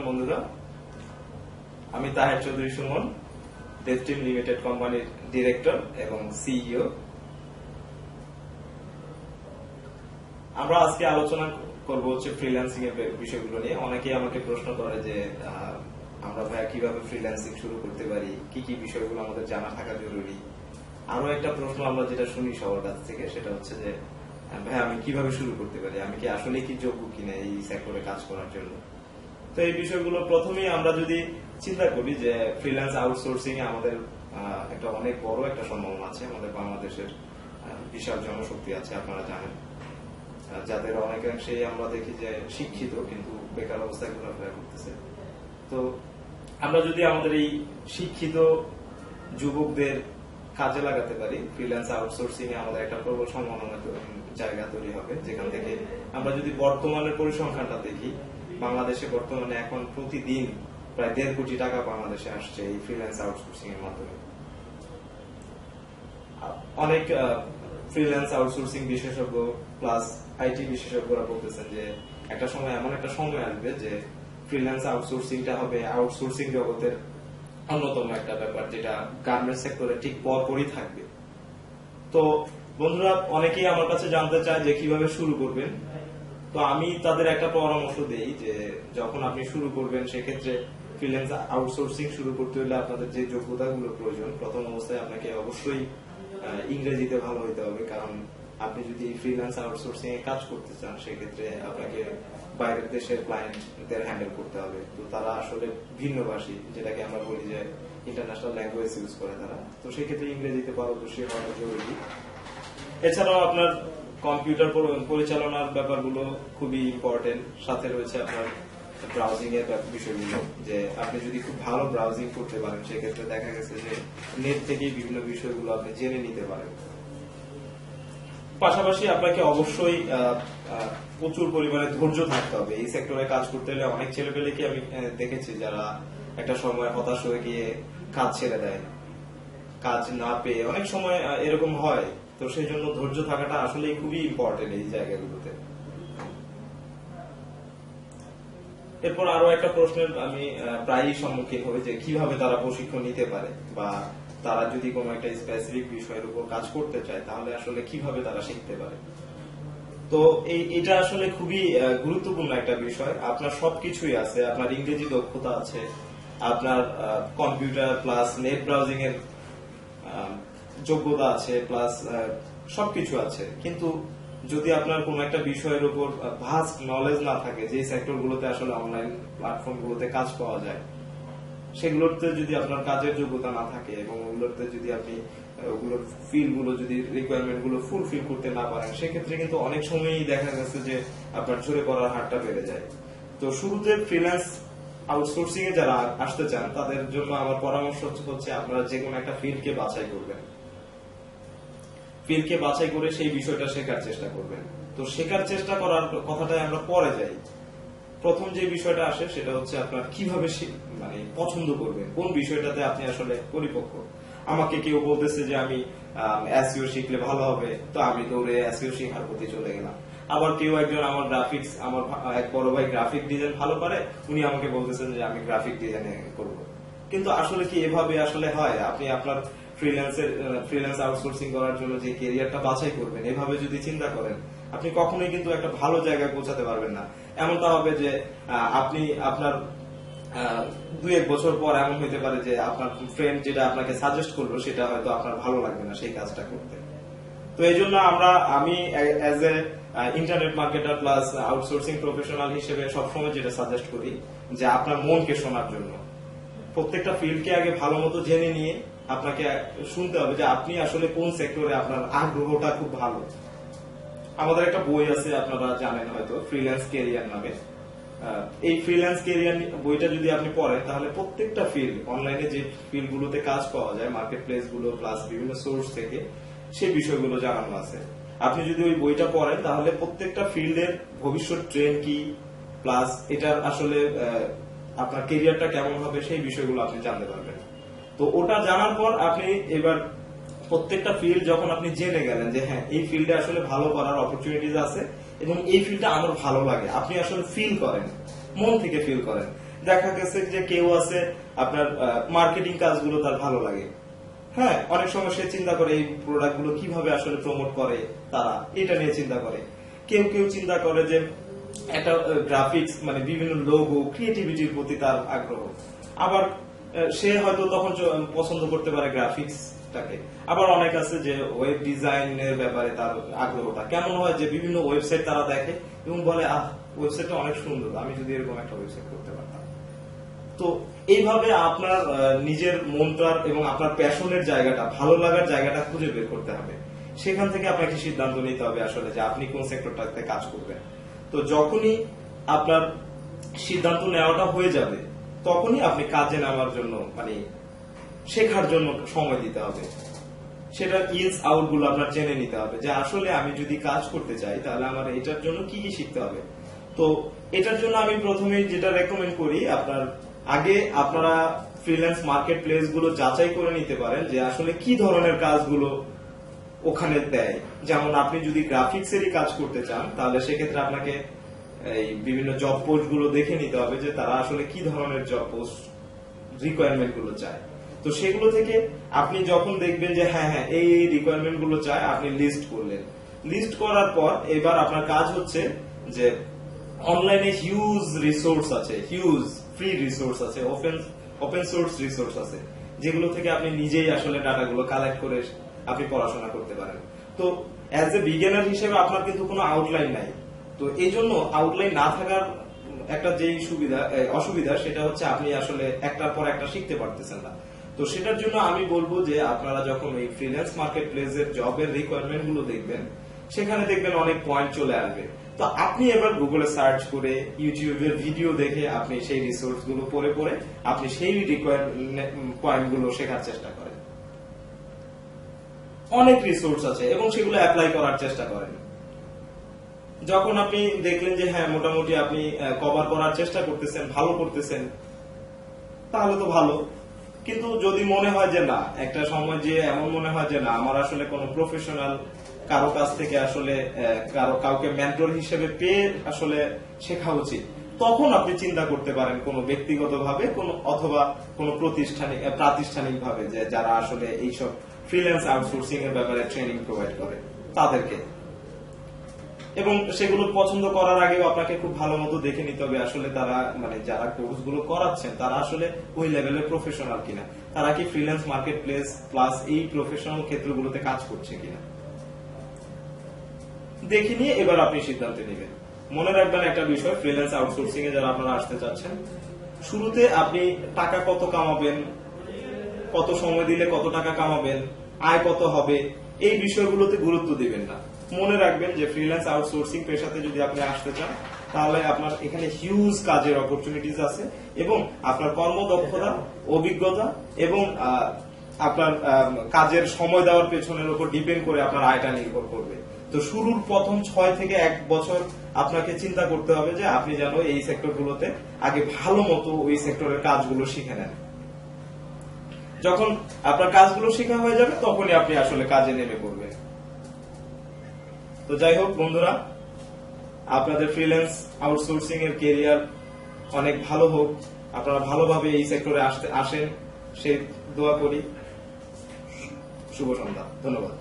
বন্ধুরা, আমি তাহের চৌধুরী সুমন, ডেস্টিন লিমিটেড কোম্পানির ডিরেক্টর এবং সিইও। আমরা আজকে আলোচনা করব হচ্ছে ফ্রিল্যান্সিং এর বিষয়গুলো নিয়ে। অনেকেই আমাকে প্রশ্ন করে যে আমরা ভাইয়া কিভাবে ফ্রিল্যান্সিং শুরু করতে পারি, কি কি বিষয়গুলো আমাদের জানা থাকা জরুরি। আরো একটা প্রশ্ন আমরা যেটা শুনি সবার কাছ থেকে, সেটা হচ্ছে যে ভাইয়া আমি কিভাবে শুরু করতে পারি, আমি কি আসলে কি যোগ্য কিনা এই সেক্টরে কাজ করার জন্য। তো এই বিষয়গুলো প্রথমেই আমরা যদি চিন্তা করি যে ফ্রিল্যান্স আউটসোর্সিং এ আমাদের একটা অনেক বড় একটা সম্ভাবনা আছে। আমাদের বাংলাদেশের বিশাল জনশক্তি আছে, আপনারা জানেন, যাদের অনেকাংশেই আমরা দেখি যে শিক্ষিত কিন্তু বেকার অবস্থায় ঘোরাফেরা করতেছে। তো আমরা যদি আমাদের এই শিক্ষিত যুবকদের কাজে লাগাতে পারি, ফ্রিল্যান্স আউটসোর্সিং এ আমাদের একটা প্রবল সম্ভাবনা জায়গা তৈরি হবে, যেখান থেকে আমরা যদি বর্তমানের পরিসংখ্যানটা দেখি, বাংলাদেশে বর্তমানে এখন প্রতিদিন প্রায় 1.5 কোটি টাকা বাংলাদেশে আসছে এই ফ্রিল্যান্স আউটসোর্সিং এর মাধ্যমে। অনেক ফ্রিল্যান্স আউটসোর্সিং বিশেষজ্ঞ প্লাস আইটি বিশেষজ্ঞরা বলতেছেন যে একটা সময় এমন একটা সময় আসবে যে ফ্রিল্যান্স আউটসোর্সিংটা হবে আউটসোর্সিং জগতের অন্যতম একটা ব্যাপার, যেটা গার্মেন্টস সেক্টরে ঠিক পরপরই থাকবে। তো বন্ধুরা, অনেকেই আমার কাছে জানতে চায় যে কিভাবে শুরু করবেন। তো আমি তাদের একটা পরামর্শ দেই যে যখন আপনি শুরু করবেন, সেক্ষেত্রে ফ্রিল্যান্স আউটসোর্সিং শুরু করতে হলে আপনাদের যে যোগ্যতাগুলো প্রয়োজন, প্রথম অবস্থায় আপনাকে অবশ্যই ইংরেজিতে ভালো হইতে হবে। কারণ আপনি যদি ফ্রিল্যান্স আউটসোর্সিং এ কাজ করতে চান, সেক্ষেত্রে আপনাকে বাইরের দেশের ক্লায়েন্টদের হ্যান্ডেল করতে হবে। তো তারা আসলে ভিন্নভাষী, যেটাকে আমরা বলি যে ইন্টারন্যাশনাল ল্যাঙ্গুয়েজ ইউজ করে তারা। তো সেক্ষেত্রে ইংরেজিতে পারদর্শী হওয়া জরুরি। এছাড়াও আপনার কম্পিউটার পরিচালনার ব্যাপারগুলো খুবই ইম্পর্টেন্ট। সাথে রয়েছে আপনার ব্রাউজিং এর বিষয়গুলো, যে আপনি যদি খুব ভালো ব্রাউজিং করতে পারেন, সেক্ষেত্রে দেখা গেছে যে নেট থেকেই বিভিন্ন বিষয়গুলো আপনি জেনে নিতে পারেন। পাশাপাশি আপনাকে অবশ্যই প্রচুর পরিমাণে ধৈর্য থাকতে হবে। এই সেক্টরে কাজ করতে হলে অনেক ছেলেপেলেকে আমি দেখেছি যারা একটা সময় হতাশ হয়ে গিয়ে কাজ ছেড়ে দেয়, কাজ না পেয়ে অনেক সময় এরকম হয়। তো সেই জন্য ধৈর্য থাকাটা আসলে খুবই ইম্পর্টেন্ট এই জায়গাগুলোতে। এরপর আরো একটা প্রশ্নের আমি প্রায়ই সম্মুখীন হই যে কিভাবে তারা প্রশিক্ষণ নিতে পারে, বা তারা যদি কোনো একটা স্পেসিফিক বিষয়ের উপর কাজ করতে চায়, তাহলে আসলে কিভাবে তারা শিখতে পারে। তো এটা আসলে খুবই গুরুত্বপূর্ণ একটা বিষয়। আপনার সবকিছুই আছে, আপনার ইংরেজি দক্ষতা আছে, আপনার কম্পিউটার প্লাস নেট ব্রাউজিং এর যোগ্যতা আছে, প্লাস সবকিছু আছে। কিন্তু যদি আপনার কোন একটা বিষয়ের উপর ভাস্ট নলেজ না থাকে, যে সেক্টর গুলোতে আসলে অনলাইন প্ল্যাটফর্ম গুলোতে কাজ পাওয়া যায়, সেগুলোতে যদি আপনার কাজের যোগ্যতা না থাকে এবং ওগুলোতে যদি আপনি ওগুলোর ফিল গুলো যদি রিকোয়ারমেন্ট গুলো ফুলফিল করতে না পারেন, সেক্ষেত্রে কিন্তু অনেক সময়ই দেখা গেছে যে আপনার ঝরে পড়ার হারটা বেড়ে যায়। তো শুরুতে ফ্রিল্যান্স আউটসোর্সিং এ যারা আসতে চান, তাদের জন্য আমার পরামর্শ হচ্ছে আপনারা যে কোনো একটা ফিল্ডকে বাছাই করবেন। ফিল্ডকে বাছাই করে সেই বিষয়টা শেখার চেষ্টা করবেন। তো শেখার চেষ্টা করার কথাটাই আমরা পরে যাই। প্রথম যে বিষয়টা আসে সেটা হচ্ছে আপনার কিভাবে মানে পছন্দ করবেন, কোন বিষয়টাতে আপনি আসলে পরিপক্ক। আমাকে কেউ বলতেছে যে আমি এসইও শিখলে ভালো হবে, তো আমি দৌড়ে এসইও শেখার প্রতি চলে গেলাম। আবার কেউ একজন আমার গ্রাফিক্স, আমার এক বড় ভাই গ্রাফিক ডিজাইন ভালো পারে, উনি আমাকে বলতেছেন যে আমি গ্রাফিক ডিজাইন করব। কিন্তু আসলে কি এভাবে আসলে হয়? আপনি আপনার ফ্রিল্যান্স আউটসোর্সিং করার জন্য যে ক্যারিয়ারটা বাছাই করবেন, এভাবে যদি চিন্তা করেন, আপনি কখনোই কিন্তু একটা ভালো জায়গায় পৌঁছাতে পারবেন না। এমনটা হবে যে আপনি আপনার 2-1 বছর পর এমন হইতে পারে যে আপনার ফ্রেন্ড যেটা আপনাকে সাজেস্ট করলো, সেটা হয়তো আপনার ভালো লাগবে না সেই কাজটা করতে। তো এই জন্য আমি as a internet marketer plus outsourcing professional হিসেবে সবসময় যেটা সাজেস্ট করি, যে আপনার মনকে শোনার জন্য প্রত্যেকটা ফিল্ডকে আগে ভালো মতো জেনে নিয়ে আপনাকে শুনতে হবে যে আপনি আসলে কোন সেক্টরে আপনার আগ্রহটা খুব ভালো। আমাদের একটা বই আছে, আপনারা জানেন হয়তো, ফ্রিল্যান্স ক্যারিয়ার নামে। এই ফ্রিল্যান্স ক্যারিয়ার বইটা যদি আপনি পড়েন, তাহলে প্রত্যেকটা ফিল্ড, অনলাইনে যে ফিল্ড গুলোতে কাজ পাওয়া যায়, মার্কেট প্লেস গুলো প্লাস বিভিন্ন সোর্স থেকে, সেই বিষয়গুলো জানানো আছে। আপনি যদি ওই বইটা পড়েন, তাহলে প্রত্যেকটা ফিল্ডের ভবিষ্যৎ ট্রেন্ড কি, প্লাস এটার আসলে আপনার ক্যারিয়ারটা কেমন হবে, সেই বিষয়গুলো আপনি জানতে পারবেন। তো ওটা জানার পর আপনি এবার প্রত্যেকটা ফিল্ড যখন আপনি জেনে গেলেন যে হ্যাঁ, এই ফিল্ডে আসলে ভালো করার অপরচুনিটিজ আছে এবং এই ফিল্ডটা আমার ভালো লাগে, আপনি আসলে ফিল করেন, মন থেকে ফিল করেন। দেখা গেছে যে কেউ আছে আপনার মার্কেটিং কাজগুলো তার ভালো লাগে, হ্যাঁ, অনেক সময় সে চিন্তা করে এই প্রোডাক্ট গুলো কিভাবে আসলে প্রমোট করে, তারা এটা নিয়ে চিন্তা করে। কেউ কেউ চিন্তা করে যে একটা গ্রাফিক্স মানে বিভিন্ন লোগো ক্রিয়েটিভিটির প্রতি তার আগ্রহ, আবার সে হয়তো তখন পছন্দ করতে পারে গ্রাফিক্সটাকে। আবার অনেক আছে যে ওয়েব ডিজাইনের ব্যাপারে তার আগ্রহটা কেমন হয় যে বিভিন্ন ওয়েবসাইট তারা দেখে এবং বলে ওয়েবসাইটটা অনেক সুন্দর, আমি যদি এরকম একটা ওয়েবসাইট করতে পারতাম। তো এইভাবে আপনার নিজের মনটার এবং আপনার প্যাশনের জায়গাটা, ভালো লাগার জায়গাটা খুঁজে বের করতে হবে। সেখান থেকে আপনাকে সিদ্ধান্ত নিতে হবে আসলে যে আপনি কোন সেক্টরটাতে কাজ করবেন। তো যখনই আপনার সিদ্ধান্ত নেওয়াটা হয়ে যাবে তখনই আপনি কাজে নামার জন্য মানে শেখার জন্য সময় দিতে হবে। সেটার ইনস আউট গুলো আপনার জেনে নিতে হবে যে আসলে আমি যদি কাজ করতে চাই তাহলে আমার এটার জন্য কি কি শিখতে হবে। তো এটার জন্য আমি প্রথমে যেটা রেকমেন্ড করি, আপনারা ফ্রিল্যান্স মার্কেট প্লেস গুলো যাচাই করে নিতে পারেন যে আসলে কি ধরনের কাজগুলো ওখানে দেয়। যেমন আপনি যদি গ্রাফিক্সেরই কাজ করতে চান তাহলে সেক্ষেত্রে আপনাকে এই বিভিন্ন জব পোস্ট গুলো দেখে নিতে হবে যে তারা আসলে কি ধরনের জব পোস্ট রিকোয়ারমেন্ট গুলো চায়। তো সেগুলো থেকে আপনি যখন দেখবেন যে হ্যাঁ হ্যাঁ এই রিকোয়ারমেন্ট গুলো চায়, আপনি লিস্ট করলেন। লিস্ট করার পর এবার আপনার কাজ হচ্ছে যে অনলাইনে হিউজ রিসোর্স আছে, হিউজ ফ্রি রিসোর্স আছে, ওপেন সোর্স রিসোর্স আছে, যেগুলো থেকে আপনি নিজেই আসলে ডাটাগুলো কালেক্ট করে আপনি পড়াশোনা করতে পারেন। তো অ্যাজ এ বিগিনার হিসেবে আপনার কিন্তু কোনো আউটলাইন নাই। তো এই জন্য আউটলাইন না থাকার একটা যেই অসুবিধা সেটা হচ্ছে আপনি আসলে একটার পর একটা শিখতে পারতেছেন না। তো সেটার জন্য আমি বলবো যে আপনারা যখন এই ফ্রিল্যান্স মার্কেট প্লেসের জবের রিকোয়ারমেন্ট গুলো দেখবেন, সেখানে দেখবেন অনেক পয়েন্ট চলে আসবে। তো আপনি এবার গুগলে সার্চ করে ইউটিউবের ভিডিও দেখে আপনি সেই রিসোর্স গুলো পড়ে আপনি সেই পয়েন্ট গুলো শেখার চেষ্টা করেন। অনেক রিসোর্স আছে এবং সেগুলো অ্যাপ্লাই করার চেষ্টা করেন। যখন আপনি দেখলেন যে হ্যাঁ মোটামুটি আপনি কভার করার চেষ্টা করতেছেন, ভালো করতেছেন, তাহলে তো ভালো। কিন্তু যদি মনে হয় যে না, একটা সময় যে এমন মনে হয় যে না আমার আসলে কোনো প্রফেশনাল কারো কাছ থেকে আসলে কাউকে মেন্টর হিসেবে পেয়ে আসলে শেখা উচিত, তখন আপনি চিন্তা করতে পারেন কোনো ব্যক্তিগতভাবে অথবা কোনো প্রাতিষ্ঠানিক ভাবে যে যারা আসলে এইসব ফ্রিল্যান্স আউটসোর্সিং এর ব্যাপারে ট্রেনিং প্রোভাইড করে তাদেরকে। এবং সেগুলো পছন্দ করার আগেও আপনাকে খুব ভালো মতো দেখে নিতে হবে আসলে তারা মানে যারা কোর্স গুলো করাচ্ছেন তারা আসলে ওই লেভেলের প্রফেশনাল কিনা, তারা কি ফ্রিল্যান্স মার্কেট প্লেস প্লাস এই প্রফেশনাল ক্ষেত্রগুলোতে কাজ করছে কিনা দেখে নিয়ে এবার আপনি সিদ্ধান্ত নেবেন। মনে রাখবেন একটা বিষয়, ফ্রিল্যান্স আউটসোর্সিং এ যারা আপনারা আসতে চাচ্ছেন, শুরুতে আপনি টাকা কত কামাবেন, কত সময় দিলে কত টাকা কামাবেন, আয় কত হবে, এই বিষয়গুলোতে গুরুত্ব দিবেন না। মনে রাখবেন যে ফ্রিল্যান্স আউটসোর্সিং পেশাতে যদি আপনি আসতে চান তাহলে আপনার এখানে হিউজ কাজের অপরচুনিটিস আছে এবং আপনার কর্মদক্ষতা, অভিজ্ঞতা এবং আপনার কাজের সময় দেওয়ার পেছনের উপর ডিপেন্ড করে আপনার আয়টা নির্ভর করবে। তো শুরুর প্রথম 6 থেকে 1 বছর আপনাকে চিন্তা করতে হবে যে আপনি যেন এই সেক্টরগুলোতে আগে ভালো মতো ওই সেক্টরের কাজগুলো শিখে নেন। যখন আপনার কাজগুলো শেখা হয়ে যাবে তখনই আপনি আসলে কাজে নেমে পড়বেন। তো যাই হোক বন্ধুরা, আপনাদের ফ্রিল্যান্স আউটসোর্সিং এর ক্যারিয়ার অনেক ভালো হোক, আপনারা ভালোভাবে এই সেক্টরে আসেন সেই দোয়া করি। শুভ সন্ধ্যা, ধন্যবাদ।